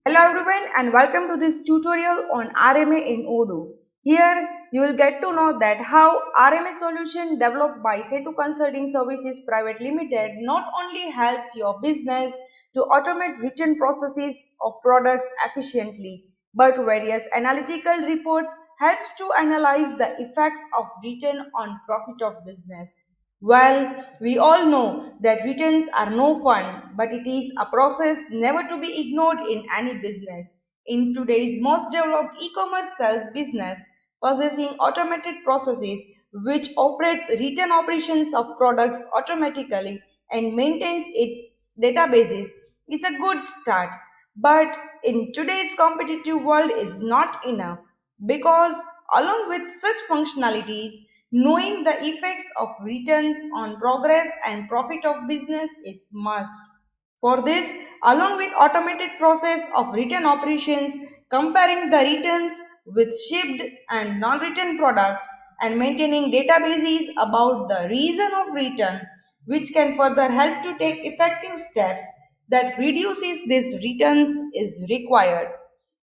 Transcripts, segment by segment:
Hello everyone and welcome to this tutorial on RMA in Odoo. Here you will get to know that how RMA solution developed by Setu Consulting Services Private Limited not only helps your business to automate return processes of products efficiently, but various analytical reports helps to analyze the effects of return on profit of business. Well, we all know that returns are no fun, but it is a process never to be ignored in any business. In today's most developed e-commerce sales business, possessing automated processes which operates return operations of products automatically and maintains its databases is a good start. But in today's competitive world is not enough because along with such functionalities, knowing the effects of returns on progress and profit of business is must. For this, along with automated process of return operations, comparing the returns with shipped and non-return products and maintaining databases about the reason of return, which can further help to take effective steps that reduces these returns is required.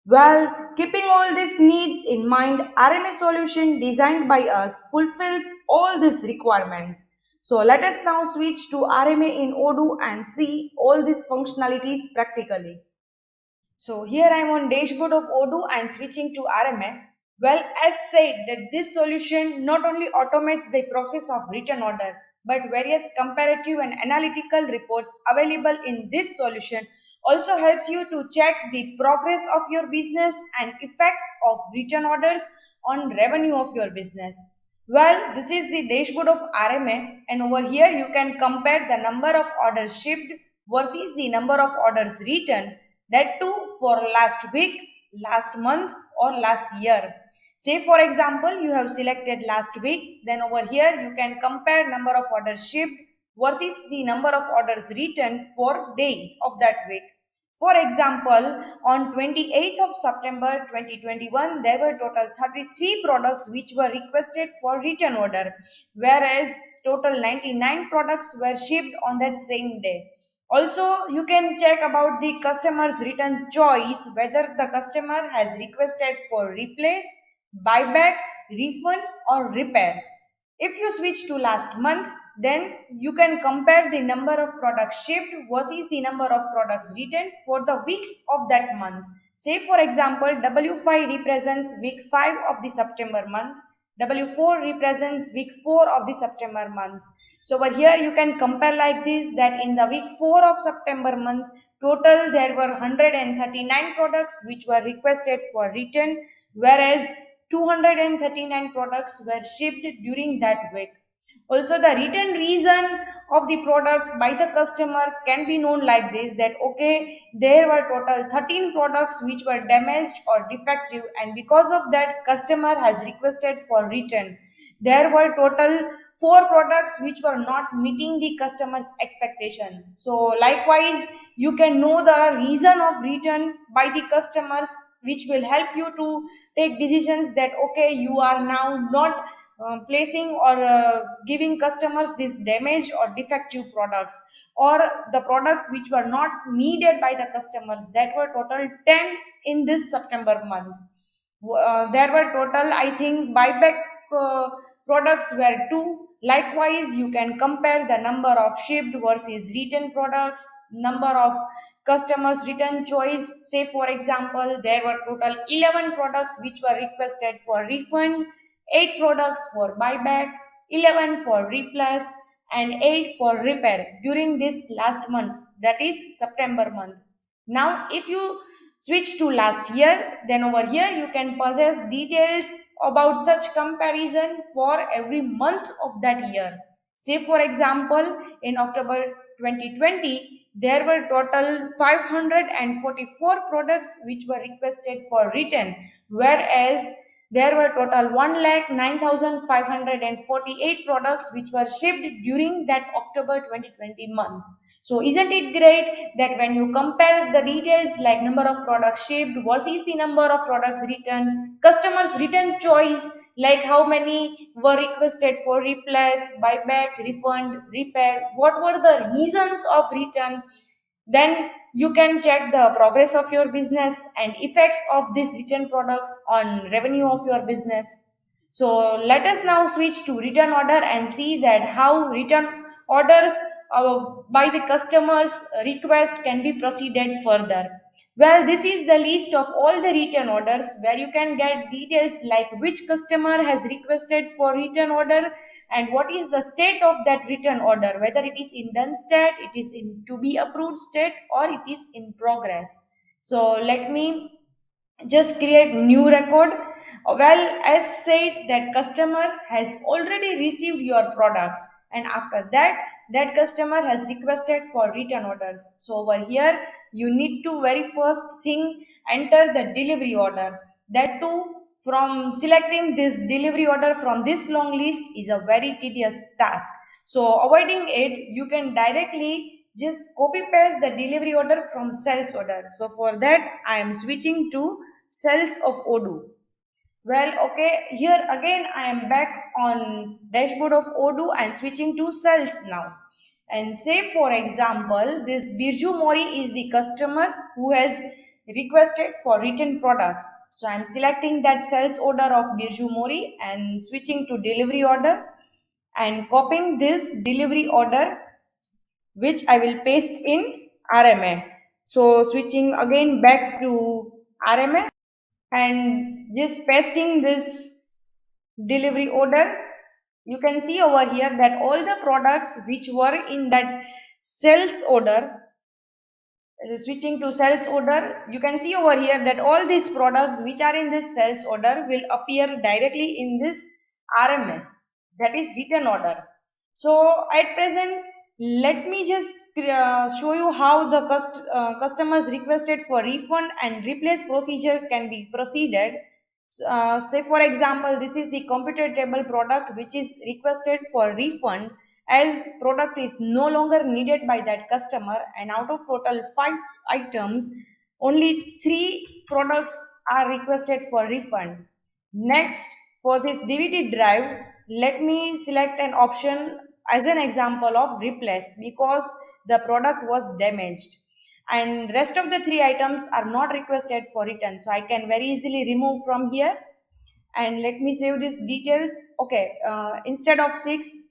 Well, keeping all these needs in mind, RMA solution designed by us fulfills all these requirements. So let us now switch to RMA in Odoo and see all these functionalities practically. So here I am on dashboard of Odoo and switching to RMA. Well, as said that this solution not only automates the process of return order, but various comparative and analytical reports available in this solution also helps you to check the progress of your business and effects of return orders on revenue of your business. Well, this is the dashboard of RMA, and over here you can compare the number of orders shipped versus the number of orders returned, that too for last week, last month, or last year. Say for example you have selected last week, then over here you can compare number of orders shipped versus the number of orders returned for days of that week. For example, on 28th of September 2021, there were total 33 products which were requested for return order, whereas total 99 products were shipped on that same day. Also, you can check about the customer's return choice, whether the customer has requested for replace, buyback, refund, or repair. If you switch to last month, then you can compare the number of products shipped versus the number of products returned for the weeks of that month. Say for example, W5 represents week 5 of the September month, W4 represents week 4 of the September month. So over here you can compare like this, that in the week 4 of September month, total there were 139 products which were requested for return, whereas 239 products were shipped during that week. Also, the return reason of the products by the customer can be known like this, that okay, there were total 13 products which were damaged or defective, and because of that customer has requested for return. There were total 4 products which were not meeting the customer's expectation. So likewise, you can know the reason of return by the customers, which will help you to take decisions that okay, you are now not placing or giving customers these damaged or defective products, or the products which were not needed by the customers, that were total 10 in this September month. There were total, I think, buyback products were 2. Likewise, you can compare the number of shipped versus return products, number of customers return choice. Say for example, there were total 11 products which were requested for refund, 8 products for buyback, 11 for replace, and 8 for repair during this last month, that is September month. Now if you switch to last year, then over here you can possess details about such comparison for every month of that year. Say for example, in October 2020, there were total 544 products which were requested for return, whereas there were total 1,09,548 products which were shipped during that October 2020 month. So isn't it great that when you compare the details like number of products shipped versus the number of products returned, customers return choice, like how many were requested for replace, buyback, refund, repair, what were the reasons of return, Then you can check the progress of your business and effects of these return products on revenue of your business. So let us now switch to return order and see that how return orders by the customer's request can be proceeded further. Well, this is the list of all the return orders where you can get details like which customer has requested for return order and what is the state of that return order, whether it is in done state, it is in to be approved state, or it is in progress. So let me just create new record. Well, as said, that customer has already received your products, and after that, that customer has requested for return orders. So over here you need to very first thing enter the delivery order. That too, from selecting this delivery order from this long list is a very tedious task. So avoiding it, you can directly just copy paste the delivery order from sales order. So for that I am switching to cells of Odoo. Well, okay, here again I am back on dashboard of Odoo and switching to cells now. And say for example, this Birju Mori is the customer who has requested for written products. So I am selecting that sales order of Birju Mori and switching to delivery order and copying this delivery order which I will paste in RMA. So switching again back to RMA and just pasting this delivery order, you can see over here that all the products which were in that sales order, switching to sales order, you can see over here that all these products which are in this sales order will appear directly in this RMA, that is written order. So at present, let me just show you how the customers requested for refund and replace procedure can be proceeded. Say for example, this is the computer table product which is requested for refund as product is no longer needed by that customer, and out of total 5 items only 3 products are requested for refund. Next, for this DVD drive, let me select an option as an example of replace because the product was damaged, and rest of the 3 items are not requested for return, so I can very easily remove from here. And let me save these details. Okay, instead of 6,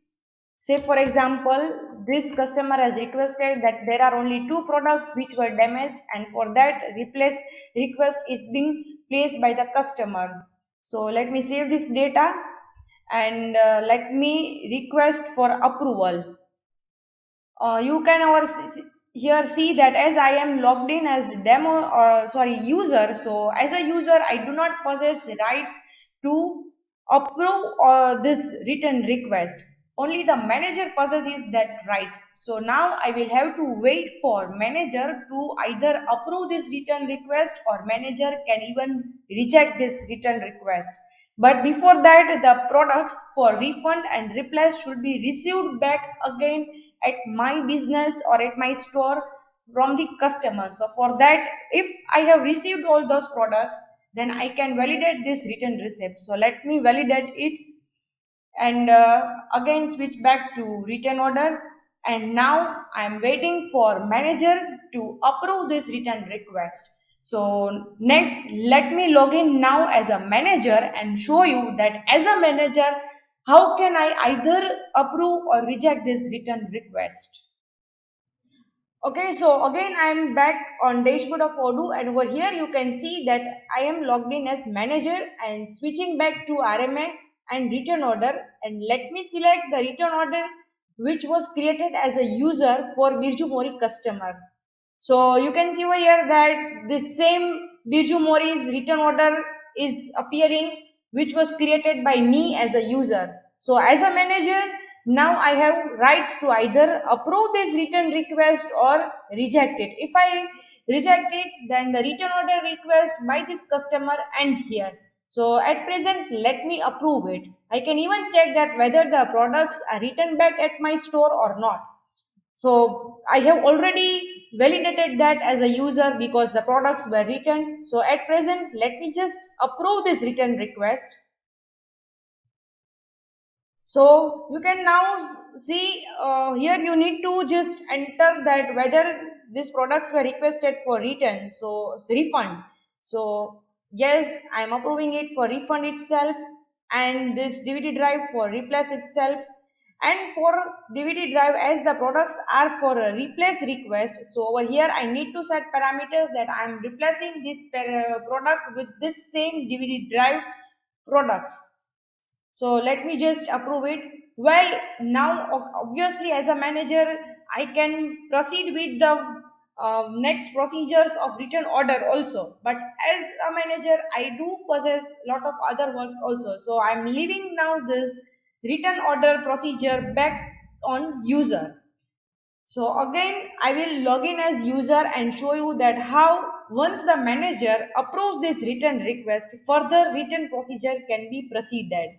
say for example, this customer has requested that there are only 2 products which were damaged, and for that replace request is being placed by the customer. So let me save this data and let me request for approval. You can over here see that as I am logged in as demo or sorry user, so as a user I do not possess rights to approve this written request. Only the manager possesses that rights. So now I will have to wait for manager to either approve this written request or manager can even reject this written request. But before that, the products for refund and replace should be received back again at my business or at my store from the customer. So for that, if I have received all those products, then I can validate this written receipt. So let me validate it and again switch back to return order, and now I am waiting for manager to approve this return request. So next, let me log in now as a manager and show you that as a manager how can I either approve or reject this return request. Okay, so again I am back on dashboard of Odoo, and over here you can see that I am logged in as manager and switching back to RMA and return order, and let me select the return order which was created as a user for Birju Mori customer. So you can see over here that this same Birju Mori's return order is appearing which was created by me as a user. So as a manager, now I have rights to either approve this return request or reject it. If I reject it, then the return order request by this customer ends here. So at present, let me approve it. I can even check that whether the products are returned back at my store or not. So I have already validated that as a user because the products were returned. So at present, let me just approve this return request. So you can now see here you need to just enter that whether these products were requested for return, so it's refund. So yes, I'm approving it for refund itself, and this DVD drive for replace itself. And for DVD drive, as the products are for a replace request, so over here I need to set parameters that I'm replacing this product with this same DVD drive products. So let me just approve it. Well, now obviously as a manager, I can proceed with the next procedures of return order also. But as a manager, I do possess lot of other works also. So I'm leaving now this return order procedure back on user. So again, I will log in as user and show you that how once the manager approves this return request, further return procedure can be proceeded.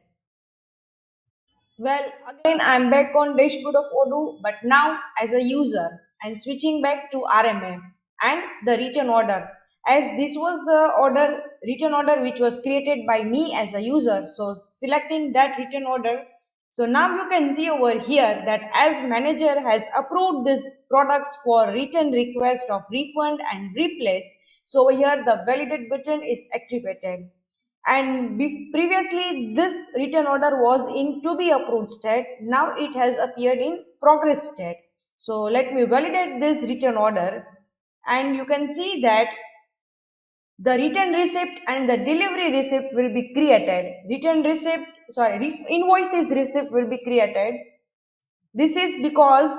Well, again, I'm back on dashboard of Odoo, but now as a user and switching back to RMA and the return order. As this was the return order which was created by me as a user. So selecting that return order. So now you can see over here that as manager has approved this products for return request of refund and replace. So over here the validate button is activated, and previously this return order was in to be approved state. Now it has appeared in progress state. So let me validate this return order, and you can see that the return receipt and the delivery receipt will be created. Return receipt, sorry, invoices receipt will be created. This is because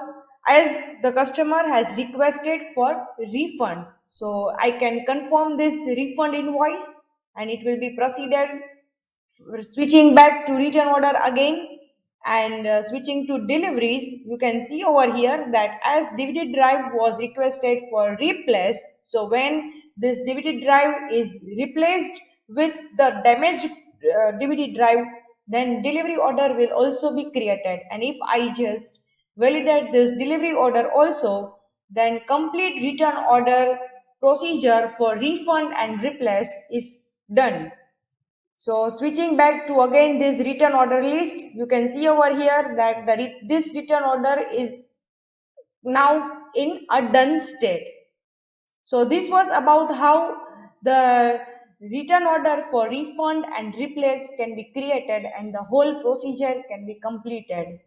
as the customer has requested for refund, so I can confirm this refund invoice and it will be proceeded. Switching back to return order again, and switching to deliveries, you can see over here that as DVD drive was requested for replace, so when this DVD drive is replaced with the damaged DVD drive, then delivery order will also be created. And if I just validate this delivery order also, then complete return order procedure for refund and replace is done. So switching back to again this return order list, you can see over here that this return order is now in a done state. So this was about how the return order for refund and replace can be created and the whole procedure can be completed.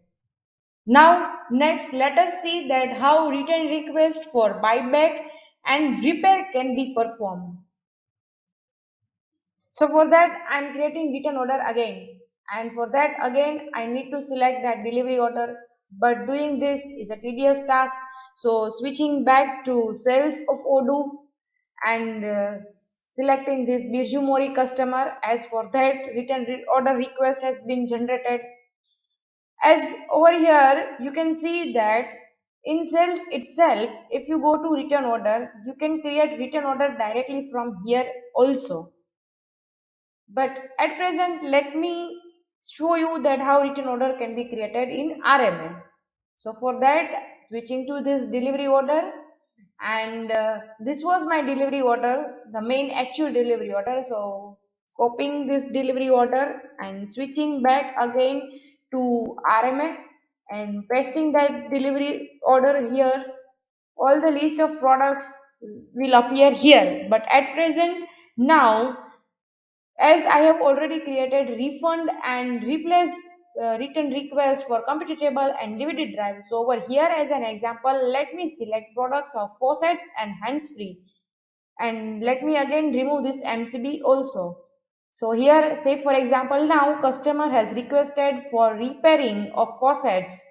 Now next let us see that how return request for buyback and repair can be performed. So for that, I'm creating return order again. And for that, again, I need to select that delivery order. But doing this is a tedious task. So switching back to sales of Odoo and selecting this Birju Mori customer. As for that, order request has been generated. As over here, you can see that in sales itself, if you go to return order, you can create return order directly from here also. But at present, let me show you that how return order can be created in RMA. So for that, switching to this delivery order, and this was my delivery order, the main actual delivery order. So copying this delivery order and switching back again to RMA and pasting that delivery order here. All the list of products will appear here. But at present, now as I have already created refund and replace return request for computer table and DVD drive. So over here as an example, let me select products of faucets and hands-free, and let me again remove this MCB also. So here say for example now customer has requested for repairing of faucets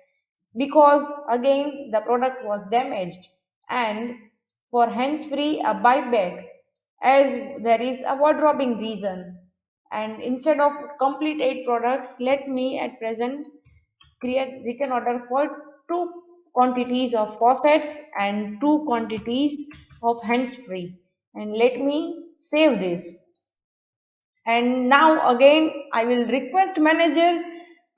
because again the product was damaged, and for hands-free a buyback as there is a wardrobing reason. And instead of complete 8 products, let me at present create return order for 2 quantities of faucets and 2 quantities of hands-free, and let me save this. And now again I will request manager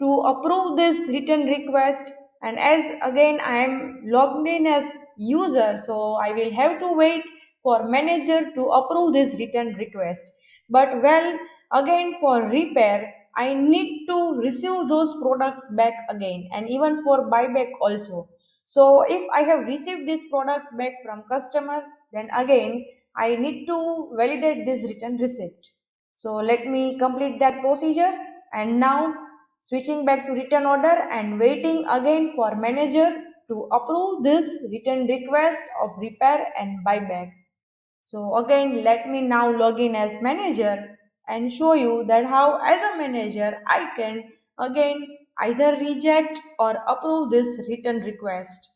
to approve this return request, and as again I am logged in as user, so I will have to wait for manager to approve this return request. But well, again for repair I need to receive those products back again, and even for buyback also. So if I have received these products back from customer, then again I need to validate this return receipt. So let me complete that procedure, and now switching back to return order and waiting again for manager to approve this return request of repair and buyback. So again, let me now log in as manager and show you that how as a manager I can again either reject or approve this return request.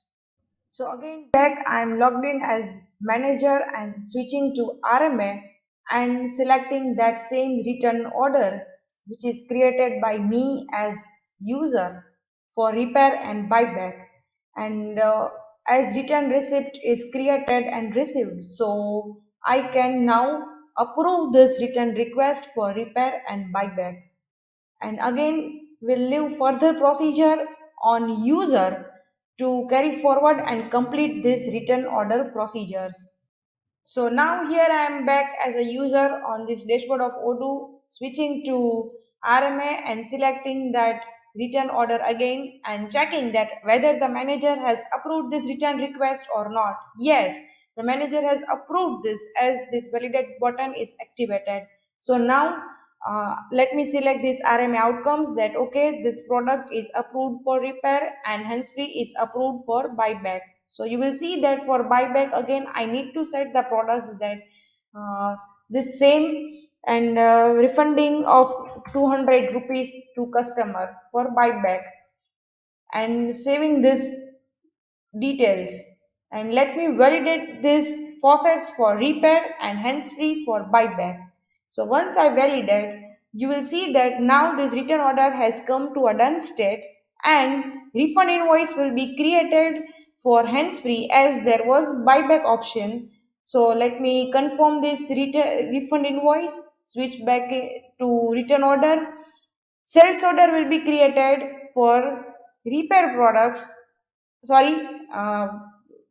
So again back I am logged in as manager and switching to RMA and selecting that same return order which is created by me as user for repair and buyback, and as return receipt is created and received, so I can now approve this return request for repair and buyback. And again we'll leave further procedure on user to carry forward and complete this return order procedures. So now here I am back as a user on this dashboard of Odoo, switching to RMA and selecting that return order again and checking that whether the manager has approved this return request or not. Yes, the manager has approved this as this validate button is activated. So now let me select this RMA outcomes that okay, this product is approved for repair and hence free is approved for buyback. So you will see that for buyback again I need to set the products that this same and refunding of 200 rupees to customer for buyback and saving this details, and let me validate this faucets for repair and hands free for buyback. So once I validate, you will see that now this return order has come to a done state and refund invoice will be created for hands free as there was buyback option. So let me confirm this refund invoice, switch back to return order. Sales order will be created for repair products, sorry, uh,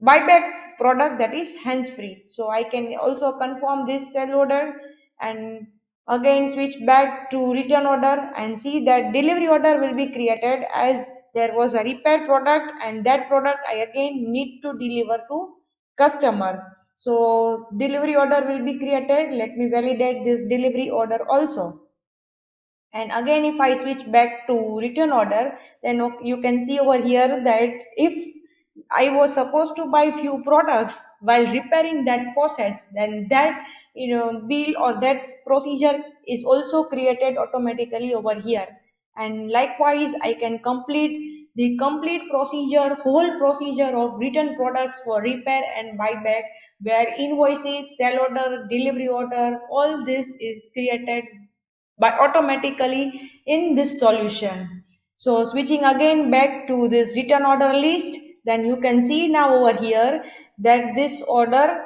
buyback product that is hands free. So I can also confirm this sell order and again switch back to return order and see that delivery order will be created as there was a repair product and that product I again need to deliver to customer. So delivery order will be created. Let me validate this delivery order also. And again if I switch back to return order, then you can see over here that if I was supposed to buy few products while repairing that faucets, then that bill or that procedure is also created automatically over here. And likewise I can complete the complete procedure, whole procedure of return products for repair and buyback, where invoices, sell order, delivery order, all this is created by automatically in this solution. So switching again back to this return order list, then you can see now over here that this order,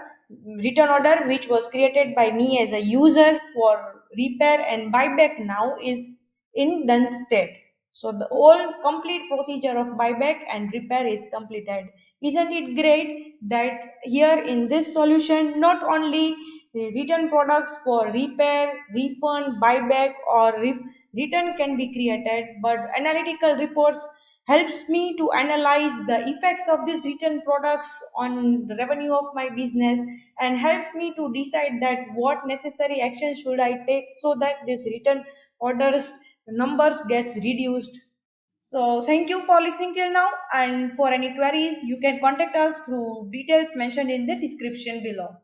return order which was created by me as a user for repair and buyback now is in done state. So the whole complete procedure of buyback and repair is completed. Isn't it great that here in this solution not only return products for repair, refund, buyback or return can be created, but analytical reports helps me to analyze the effects of these return products on the revenue of my business and helps me to decide that what necessary action should I take so that this return orders numbers gets reduced. So thank you for listening till now, and for any queries you can contact us through details mentioned in the description below.